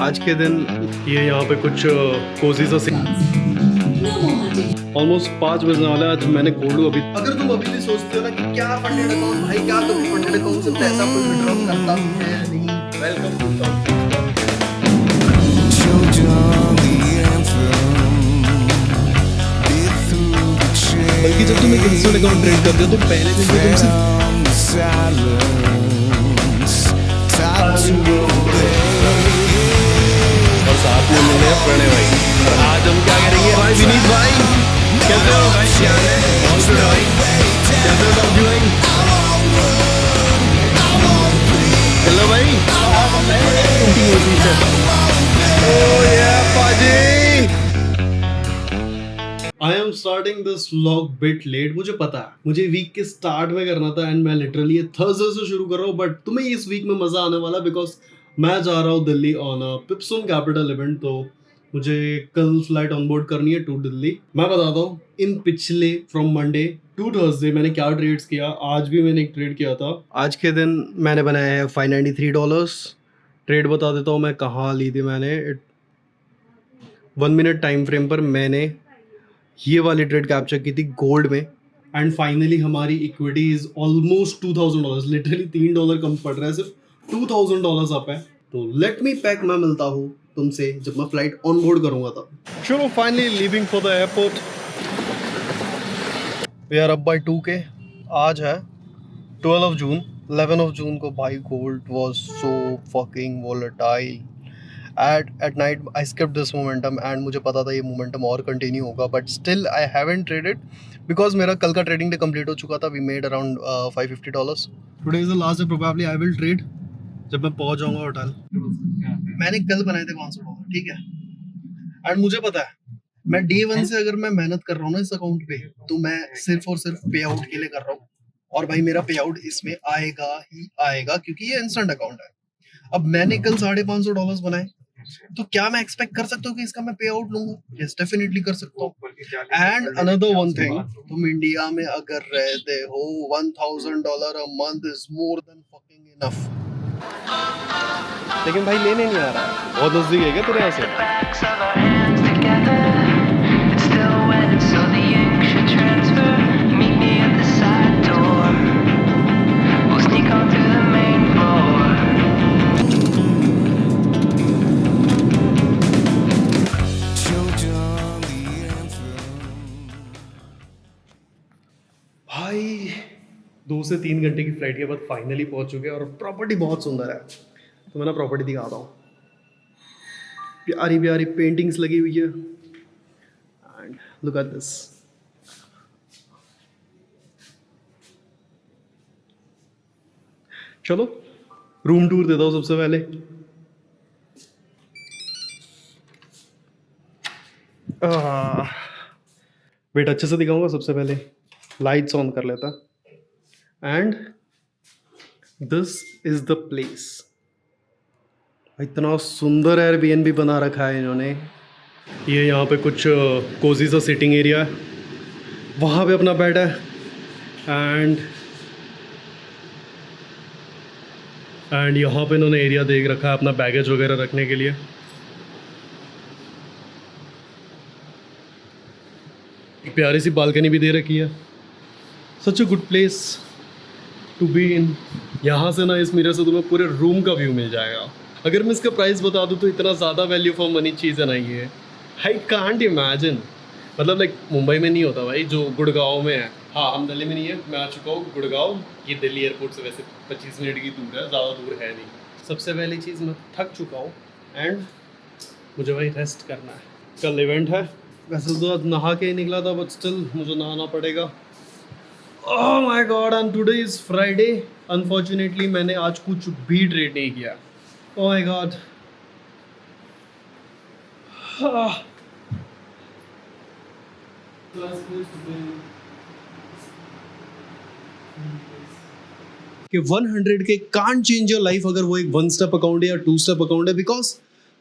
आज के दिन ये यहाँ पे कुछ कोजी सा ऑलमोस्ट 5 बजने वाला है। आज मैंने खोलू अभी। अगर तुम अभी भी सोचते हो ना कि क्या फंडेड अकाउंट भाई, क्या कभी फंडेड अकाउंट से पैसा कोई विड्रॉ करता है नहीं, वेलकम टू बल्कि जब तुम एक इंस्टेंट अकाउंट ट्रेड करते हो तो पहले दिन से तुम और साथ में मिले हैं प्रणय भाई। और आज हम क्या करेंगे भाई? विनीत भाई कैसे हो भाई? क्या है ऑल गुड भाई? कैसे हो सब भाई? हेलो भाई। ओह या पाजी। I am starting this vlog bit late. मुझे पता है मुझे वीक के स्टार्ट में करना था एंड मैं लिटरली ये थर्सडे से शुरू कर रहा हूँ, बट तुम्हें इस वीक में मजा आने वाला बिकॉज मैं जा रहा हूँ दिल्ली ऑन अ पिप्सुम कैपिटल इवेंट। तो मुझे कल फ्लाइट ऑन बोर्ड करनी है टू दिल्ली। मैं बताता हूँ इन पिछले फ्रॉम मंडे टू थर्सडे मैंने क्या ट्रेड्स किया। आज भी मैंने एक ट्रेड किया था। आज के दिन मैंने बनाया है $593। ट्रेड बता देता हूँ मैं कहाँ ली थी मैंने। 1 मिनट टाइम फ्रेम पर मैंने ये वाली ट्रेड कैप्चर की थी गोल्ड में एंड फाइनली हमारी इक्विटी इज ऑलमोस्ट $2000। लिटरली $3 कम पड़ रहा है, सिर्फ $2000 अप है। तो लेट मी पैक। मैं मिलता हूँ तुमसे जब मैं फ्लाइट ऑन बोर्ड करूंगा तब। चलो finally leaving for the airport. We are up by 2K। आज है 12 जून। 11 जून को भाई gold was so fucking volatile. At night I skipped this momentum and मुझे पता था ये momentum और कंटिन्यू होगा, but still I haven't traded because मेरा कल का ट्रेडिंग डे कंप्लीट हो चुका था। We made around $550। Today is the last day, probably I will trade जब मैं पहुंच जाऊंगा होटल। मैंने कल बनाए थे $500, ठीक है। एंड मुझे पता है मैं डे 1 से अगर मैं मेहनत कर रहा हूँ ना इस अकाउंट पे, तो मैं सिर्फ और सिर्फ पे आउट के लिए कर रहा हूँ। और भाई मेरा पे आउट इसमें आएगा ही आएगा क्योंकि ये इंस्टेंट अकाउंट है। अब मैंने कल $550 बनाए, तो क्या मैं एक्सपेक्ट कर सकता हूँ कि इसका मैं पे आउट लूंगा? यस डेफिनेटली कर सकता हूँ। एंड अनदर वन थिंग, तुम इंडिया में अगर रहते हो $1000 a month is more than fucking enough. लेकिन भाई लेने नहीं आ रहा है। बहुत नजदीक है क्या तेरे यहाँ से? भाई 2 से 3 घंटे की फ्लाइट के बाद फाइनली पहुंच चुके हैं और प्रॉपर्टी बहुत सुंदर है। तो मैं ना प्रॉपर्टी दिखाता हूँ। प्यारी प्यारी पेंटिंग्स लगी हुई है एंड लुक एट दिस। चलो रूम टूर देता हूँ सबसे पहले। वेट अच्छे से दिखाऊंगा। सबसे पहले लाइट्स ऑन कर लेता and this is the place. इतना सुंदर एयरबीएनबी बना रखा है इन्होंने। ये यहाँ पे कुछ कोजी सा सिटिंग एरिया है, वहाँ पे अपना बेड है एंड यहाँ पे इन्होंने एरिया देख रखा है अपना बैगेज वगैरह रखने के लिए। प्यारी सी बालकनी भी दे रखी है। Such a good place to be in. यहाँ से ना इस मिरर से तुम्हें पूरे रूम का व्यू मिल जाएगा। अगर मैं इसका प्राइस बता दूँ तो इतना ज़्यादा वैल्यू फॉर मनी चीज़ है ना ये। I can't imagine. मतलब लाइक मुंबई में नहीं होता भाई, जो गुड़गांव में है। हाँ हम दिल्ली में नहीं है, मैं आ चुका हूँ गुड़गांव। ये दिल्ली एयरपोर्ट से वैसे 25 मिनट की दूर है, ज़्यादा दूर है नहीं। सबसे पहली चीज़ मैं थक चुका हूँ एंड मुझे भाई रेस्ट करना है। कल इवेंट है। वैसे तो आज नहा के ही निकला था, बट स्टिल मुझे नहाना पड़ेगा। Oh my God and today is Friday. Unfortunately मैंने आज कुछ भी ट्रेड नहीं किया। Oh my God. कि 100 के कांट चेंज योर लाइफ अगर वो एक 1 स्टेप अकाउंट है या 2 स्टेप अकाउंट है, बिकॉज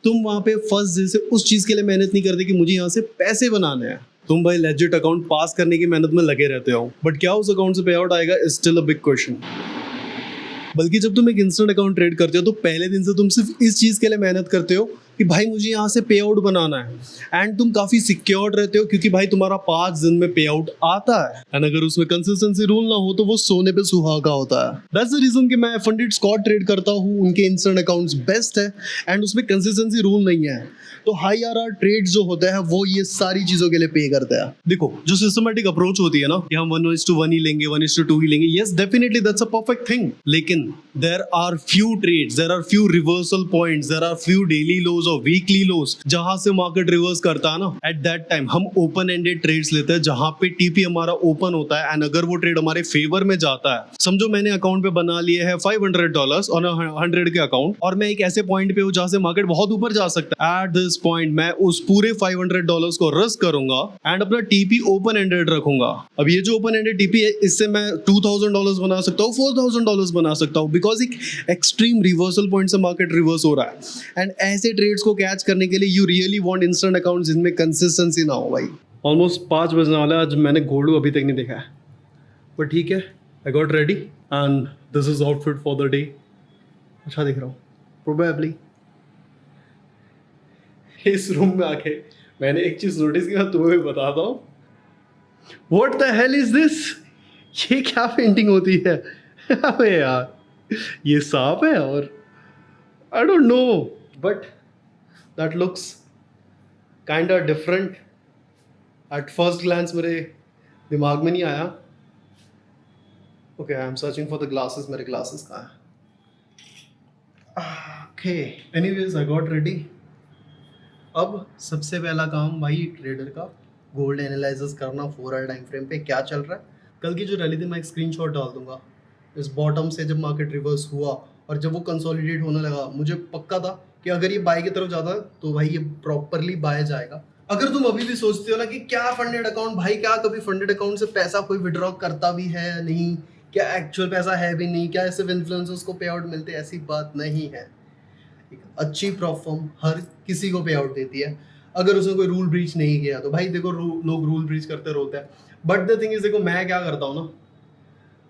तुम वहां पे फर्स्ट जैसे उस चीज के लिए मेहनत नहीं करते कि मुझे यहाँ से पैसे बनाने हैं। तुम भाई लेजिट अकाउंट पास करने की मेहनत में लगे रहते हो, बट क्या उस अकाउंट से पे आउट आएगा is still a big question. बल्कि जब तुम एक इंस्टेंट अकाउंट ट्रेड करते हो तो पहले दिन से तुम सिर्फ इस चीज के लिए मेहनत करते हो कि भाई मुझे यहाँ से पे आउट बनाना है एंड तुम काफी सिक्योर रहते हो क्योंकि भाई तुम्हारा 5 दिन में पे आउट आता है एंड अगर उसमें कंसिस्टेंसी रूल ना हो तो वो सोने पे सुहागा होता है। दैट्स द रीजन कि मैं फंडेड स्कॉट ट्रेड करता हूँ, उनके इंस्टेंट अकाउंट्स बेस्ट है एंड उसमें कंसिस्टेंसी रूल नहीं है। तो हाई आरआर ट्रेड जो होता है वो ये सारी चीजों के लिए पे करता है। देखो जो सिस्टमेटिक अप्रोच होती है ना कि हम 1:1 ही लेंगे, 1:2 ही लेंगे, yes definitely that's a perfect thing, लेकिन there are few trades, there are few reversal points, there are few daily lows और वीकली लोज जहां से मार्केट रिवर्स करता है ना, एट दैट टाइम हम ओपन एंडेड ट्रेड्स लेते हैं जहां पे टीपी हमारा ओपन होता है एंड अगर वो ट्रेड हमारे फेवर में जाता है, समझो मैंने अकाउंट पे बना लिए है $500 और 100 के अकाउंट और मैं एक ऐसे पॉइंट पे हूं जहां से मार्केट बहुत ऊपर जा सकता है, एट दिस पॉइंट मैं उस पूरे $500 को रिस्क करूंगा एंड अपना टीपी ओपन एंडेड रखूंगा। अब ये जो ओपन एंडेड टीपी है इससे मैं $2,000 बना सकता हूँ, $4,000 बना सकता हूँ, बिकॉज एक एक्सट्रीम रिवर्सल पॉइंट से मार्केट रिवर्स हो रहा है एंड ऐसे ट्रेड्स को कैच करने के लिए you really want instant account जिनमें कंसिस्टेंसी ना हो। भाई ऑलमोस्ट 5 बजने वाला है, आज मैंने गोल्ड अभी तक नहीं देखा है, बट ठीक है, आई got ready and this is outfit for the day. अच्छा दिख रहा हूँ प्रोबेबली। इस रूम में आके मैंने एक चीज नोटिस की, मैं तुम्हें भी बताता हूँ। What the hell is this? ये क्या पेंटिंग होती है? अबे यार ये सांप है और I don't know but that looks kind of different. At first glance मेरे दिमाग में नहीं आया। Okay I am searching for the glasses, मेरे ग्लासेस कहाँ हैं? Okay anyways I got ready. अब सबसे पहला काम भाई ट्रेडर का गोल्ड एनालिसिस करना 4 आवर टाइम फ्रेम पे क्या चल रहा है। कल की जो रैली थी मैं एक स्क्रीनशॉट डाल दूंगा। इस बॉटम से जब मार्केट रिवर्स हुआ और जब वो कंसोलिडेट होने लगा, मुझे पक्का था कि अगर ये बाय की तरफ जाता है तो भाई ये प्रॉपरली बाय जाएगा। अगर तुम अभी भी सोचते हो ना कि क्या फंडेड अकाउंट, भाई क्या कभी फंडेड अकाउंट से पैसा कोई विड्रॉ करता भी है या नहीं, क्या एक्चुअल पैसा है भी नहीं, क्या सिर्फ इन्फ्लुएंसर्स को पे आउट मिलते, ऐसी बात नहीं है। एक अच्छी प्रॉप फर्म हर किसी को पे आउट देती है अगर उसने कोई रूल ब्रीच नहीं किया तो। भाई देखो लोग रूल ब्रीच करते रहते हैं, बट द थिंग इज देखो मैं क्या करता हूँ ना,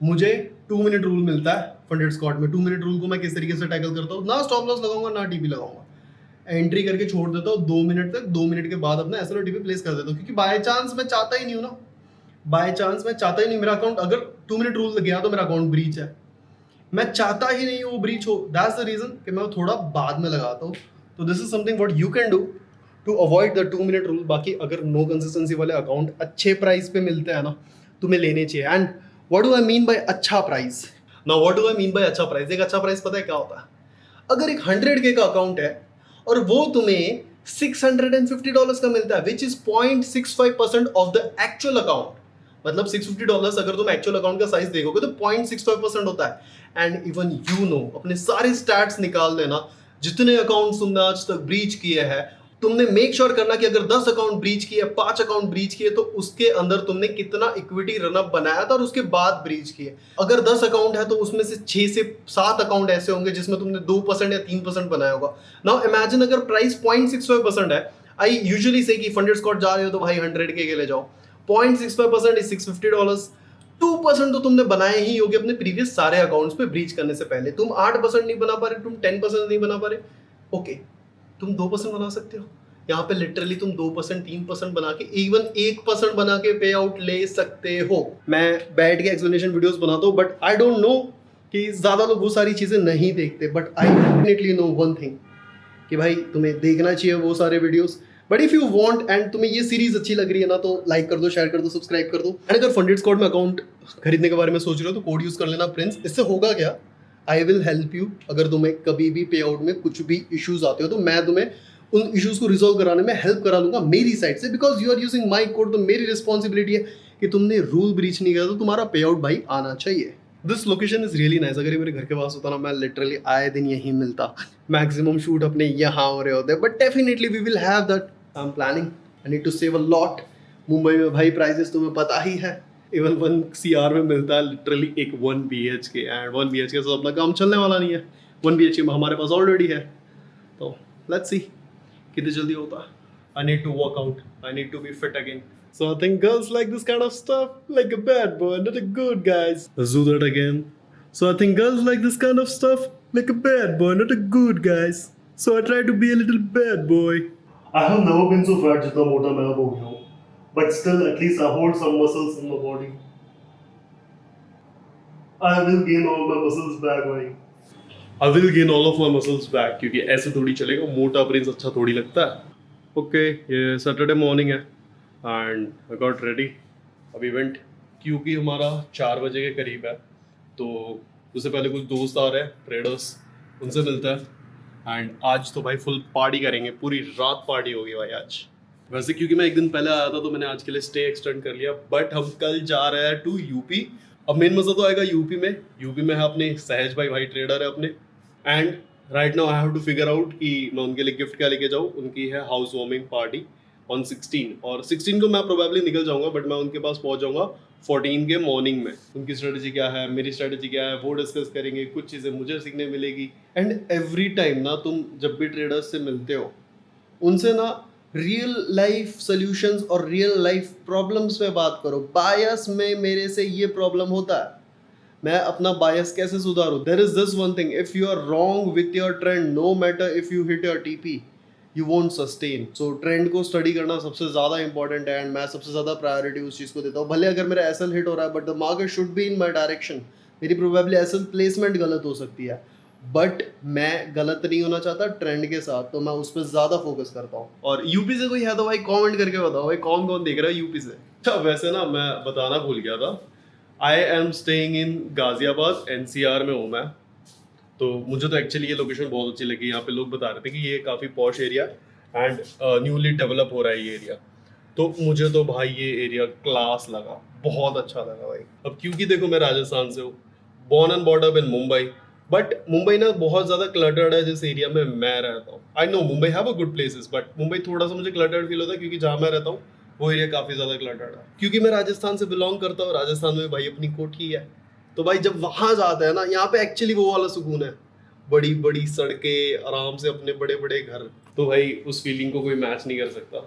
मुझे 2 मिनट रूल मिलता है फंडेड स्कॉट में। 2 मिनट रूल को मैं किस तरीके से टैकल करता हूँ, ना स्टॉप लॉस लगाऊंगा ना टीपी लगाऊंगा, एंट्री करके छोड़ देता हूँ 2 मिनट तक। 2 मिनट के बाद अपना एसएल और टीपी प्लेस कर देता हूँ, क्योंकि बाय चांस मैं चाहता ही नहीं हूँ ना, बाय चांस मैं चाहता ही नहीं मेरा अकाउंट, अगर 2 मिनट रूल गया तो मेरा अकाउंट ब्रीच है, मैं चाहता ही नहीं वो ब्रीच हो। दैट्स द रीजन कि मैं थोड़ा बाद में लगाता हूँ। तो this is something what you can do to avoid the 2 minute rule. बाकी अगर नो कंसिस्टेंसी वाले अकाउंट अच्छे प्राइस पे मिलते हैं ना, तुम्हें लेने चाहिए। And what do I mean by अच्छा price? Now what do I mean by अच्छा प्राइस? एक अच्छा प्राइस पता है क्या होता है? अगर एक 100K का अकाउंट है और वो तुम्हें $650 का मिलता है, which is 0.65% of the actual account, मतलब $650 अगर तुम एक्चुअल अकाउंट का साइज देखोगे तो 0.65% होता है। एंड इवन यू नो, अपने सारे स्टैट्स निकाल देना, जितने अकाउंट्स तुमने आज तक ब्रीच किए हैं, तुमने मेक श्योर करना कि अगर 10 अकाउंट ब्रीच किए, 5 अकाउंट ब्रीच किए, तो उसके अंदर तुमने कितना इक्विटी रनअप बनाया था और उसके बाद ब्रीच किए। अगर 10 अकाउंट है तो उसमें से 6 से 7 अकाउंट ऐसे होंगे जिसमें तुमने 2% या 3% बनाया होगा। नाउ इमेजिन अगर प्राइस 0.65% है, आई यूजुअली से कि फंडेड स्कॉट जा रहे हो तो भाई 100K के ले जाओ, 0.65% इज $650, 2% तो तुमने बनाए ही होगे अपने प्रीवियस सारे अकाउंट्स पे ब्रीच करने से पहले। तुम 8% नहीं बना पा रहे, तुम 10% नहीं बना पा रहे, ओके तुम 2% बना सकते हो। यहाँ पे लिटरली तुम 2%, 3% बना के, इवन 1% बना के पे आउट ले सकते हो। मैं बैठ के एक्सप्लेनेशन वीडियोस बनाता हूँ, बट आई डोंट नो कि ज्यादा लोग वो सारी चीजें नहीं देखते, but I definitely know one thing कि भाई तुम्हें देखना चाहिए वो सारे videos. But if you want and तुम्हें ये सीरीज अच्छी लग रही है ना, तो लाइक कर दो, शेयर कर दो, सब्सक्राइब कर दो। एंड अगर फंडेड स्कॉट में अकाउंट खरीदने के बारे में सोच रहे हो तो कोड यूज कर लेना प्रिंस। इससे होगा क्या, आई विल हेल्प यू। अगर तुम्हें कभी भी पे आउट में कुछ भी इश्यूज आते हो तो मैं तुम्हें उन इश्यूज को रिजॉल्व कराने में हेल्प करा लूंगा मेरी साइड से, because you are using my code. तो मेरी रिस्पॉन्सिबिलिटी है कि तुमने रूल ब्रीच नहीं किया तो तुम्हारा पे आउट भाई आना चाहिए। This location is really nice. अगर ये मेरे घर के पास होता ना, मैं लिटरली आए दिन यहीं मिलता। मैक्सिमम शूट अपने यहाँ हो रहे होते, but definitely we will have that. I am planning, I need to save a lot. Mumbai में भाई प्राइसेस तुम्हें पता ही है, इवन 1 CR में मिलता है लिटरली एक 1 BHK। एंड 1 BHK से अपना काम चलने वाला नहीं है, 1 BHK में हमारे पास ऑलरेडी है। तो लेट्स सी कितनी जल्दी होता है। I need to work out, I need to be fit again. So I think girls like this kind of stuff, like a bad boy, not a good guys. Let's do that again. So I think girls like this kind of stuff, like a bad boy, not a good guys. So I try to be a little bad boy. I have never been so fat जितना मोटा मैं अब हो गया हूँ. But still, at least I hold some muscles in my body. I will gain all my muscles back, भाई. I will gain all of my muscles back क्योंकि ऐसे थोड़ी चलेगा. मोटा प्रिंस अच्छा थोड़ी लगता है. Okay, ये सैटरडे मॉर्निंग है and I got ready. अभी इवेंट क्योंकि हमारा 4 बजे के करीब है, तो उससे पहले कुछ दोस्त आ रहे हैं ट्रेडर्स, उनसे मिलता है. एंड आज तो भाई फुल पार्टी करेंगे, पूरी रात पार्टी होगी भाई आज. वैसे क्योंकि मैं एक दिन पहले आया था तो मैंने आज के लिए स्टे एक्सटेंड कर लिया, बट हम कल जा रहे हैं टू यूपी. अब मेन मजा तो आएगा यूपी में. यूपी में है अपने सहज भाई ट्रेडर है अपने. And right now I have to figure out कि मैं उनके लिए गिफ्ट क्या लेके जाऊँ. उनकी है हाउस वार्मिंग पार्टी ऑन 16, और 16 को मैं प्रोबेबली निकल जाऊंगा, बट मैं उनके पास पहुंच जाऊंगा 14 के मॉर्निंग में. उनकी स्ट्रेटजी क्या है, मेरी स्ट्रेटजी क्या है, वो डिस्कस करेंगे. कुछ चीज़ें मुझे सीखने मिलेगी. एंड एवरी टाइम ना तुम जब भी ट्रेडर्स से मिलते हो, उनसे ना रियल लाइफ सॉल्यूशंस और रियल लाइफ प्रॉब्लम्स पे बात करो. बायस में मेरे से ये प्रॉब्लम होता है, मैं अपना बायस कैसे सुधारूं. There is this one thing, if you are wrong with your trend, no matter if you hit your TP, you won't sustain. So trend को स्टडी करना सबसे ज़्यादा इंपॉर्टेंट है, एंड मैं सबसे ज़्यादा प्रायोरिटी उस चीज़ को देता हूँ. भले अगर मेरा एसएल हिट हो रहा है, but the market should be in my direction. मेरी प्रोबेबली एसएल प्लेसमेंट गलत हो सकती है, बट मैं गलत नहीं होना चाहता ट्रेंड के साथ, तो मैं उस पर ज़्यादा फोकस करता हूँ. और यूपी से कोई है तो भाई कॉमेंट करके बताओ भाई कौन कौन देख रहा है यूपी से. अच्छा वैसे ना मैं बताना भूल गया था, I am staying in Ghaziabad, NCR में हूँ मैं. तो मुझे तो एक्चुअली ये लोकेशन बहुत अच्छी लगी. यहाँ पे लोग बता रहे थे कि ये काफ़ी posh area and newly develop हो रहा है ये एरिया. तो मुझे तो भाई ये एरिया क्लास लगा, बहुत अच्छा लगा भाई. अब क्योंकि देखो मैं राजस्थान से हूँ, born and brought up in Mumbai, but Mumbai ना बहुत ज़्यादा क्लटर्ड है जिस एरिया में मैं रहता हूँ. I know Mumbai have a good places, but Mumbai थोड़ा सा मुझे क्लटर्ड फील होता है क्योंकि जहाँ मैं रहता हूँ वो एरिया काफ़ी ज़्यादा क्लटर्ड है. क्योंकि मैं राजस्थान से बिलोंग करता हूँ, राजस्थान में भाई अपनी कोठी है, तो भाई जब वहाँ जाते हैं ना, यहाँ पे एक्चुअली वो वाला सुकून है. बड़ी बड़ी सड़कें, आराम से अपने बड़े बड़े घर, तो भाई उस फीलिंग को कोई मैच नहीं कर सकता.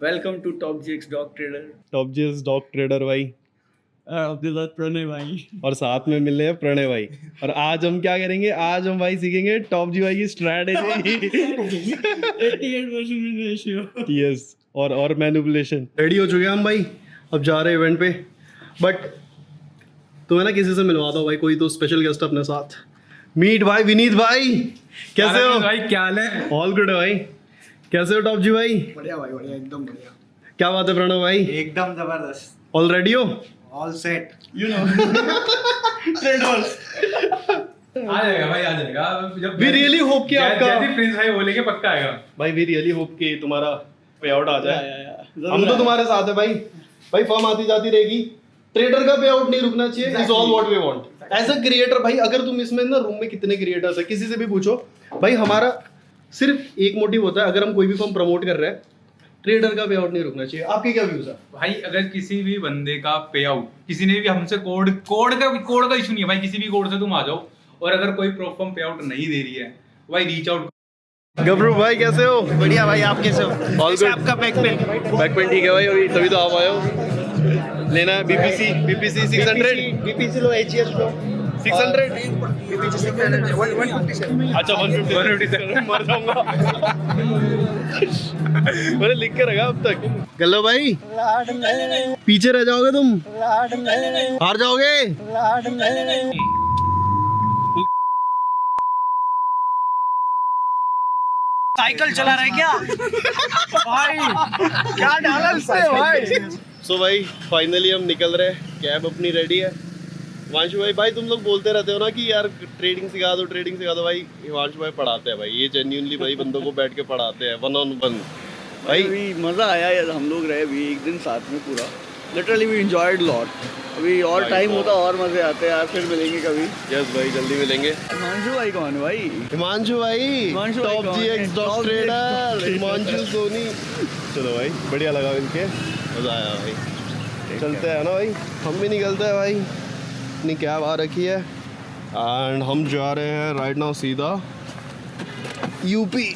Welcome to top GX dog trader. Top GS dog trader भाई, आपके साथ प्रणय भाई. और साथ में मिल रहे हैं प्रणय भाई. और आज हम क्या करेंगे, आज हम भाई सीखेंगे टॉप जी भाई की स्ट्रैटेजी. 88% रेशियो. यस, और मैनिपुलेशन. रेडी हो चुके हैं हम भाई, अब जा रहे हैं इवेंट पे. बट तुम्हें ना किसी से मिलवाता हूँ भाई, कोई तो स्पेशल गेस्ट अपने साथ. मीट भाई, विनीत भाई, कैसे हो भाई? क्या हाल है? ऑल गुड है भाई. कैसे हो टॉप जी भाई? बढ़िया भाई, बढ़िया, एकदम बढ़िया, क्या बात है प्रणव भाई? एकदम जबरदस्त, ऑल रेडी हो? All set. You know traders आ जाएगा भाई, आ जाएगा. जब वी रियली होप कि आपका जैसे प्रिंस भाई बोलेंगे पक्का आएगा भाई. वी रियली होप कि तुम्हारा पे आउट आ जाए. हम तो तुम्हारे साथ है भाई. भाई फर्म आती जाती रहेगी, ट्रेडर का पे आउट नहीं रुकना चाहिए. Is all what we want as a creator. भाई अगर तुम इसमें ना रूम में कितने क्रिएटर्स है, किसी से भी पूछो भाई, हमारा सिर्फ एक मोटिव होता है, अगर हम कोई भी फर्म प्रमोट कर रहे हैं, ट्रेडर का पे आउट नहीं रुकना चाहिए. आपके क्या व्यूज है भाई? अगर किसी भी बंदे का पे आउट, किसी ने भी हमसे कोड का इशू नहीं है भाई, किसी भी कोड से तुम आ जाओ. और अगर कोई प्रोफर्म पे आउट नहीं दे रही है भाई, रीच आउट. गबरू भाई कैसे हो? बढ़िया भाई, आप कैसे हो? All good. आपका बैक बैकपेन ठीक है भाई, अभी तभी तो आप आए हो. लेना है बीपीसी 600. बीपीसी लो, एचईएस लो, 600. बीपीसी 600, 157. अच्छा 150 मर जाऊंगा. मैंने लिख के रखा अब तक. गल्लो भाई, पीछे रह जाओगे तुम, हार जाओगे. साइकिल चला रहा है क्या भाई? क्या डाला इसने भाई? सो भाई फाइनली हम निकल रहे हैं, कैब अपनी रेडी है. हिमांशु भाई तुम लोग बोलते रहते हो ना कि यार ट्रेडिंग सिखा दो, ट्रेडिंग सिखा दो. भाई हिमांशु भाई पढ़ाते हैं भाई, ये जेन्युइनली भाई बंदों को बैठ के पढ़ाते हैं 1-on-1 भाई. मजा आया यार, हम लोग रहे भी एक दिन साथ में पूरा. Literally we enjoyed lot. अभी और भाई टाइम बहुत. होता और मजे आते यार. फिर मिलेंगे कभी. यस भाई, जल्दी मिलेंगे. हिमांशु भाई कौन है भाई? हिमांशु भाई हिमांशु भाई टॉप कौन जीएक्स है? Dog Top trader GX Himanshu Soni. चलो भाई, बढ़िया लगा मिलके, मजा आया भाई. चलते हैं ना भाई, हम भी निकलते हैं भाई. अपनी कैब आ रखी है एंड हम जा रहे हैं राइट नाउ सीधा यूपी.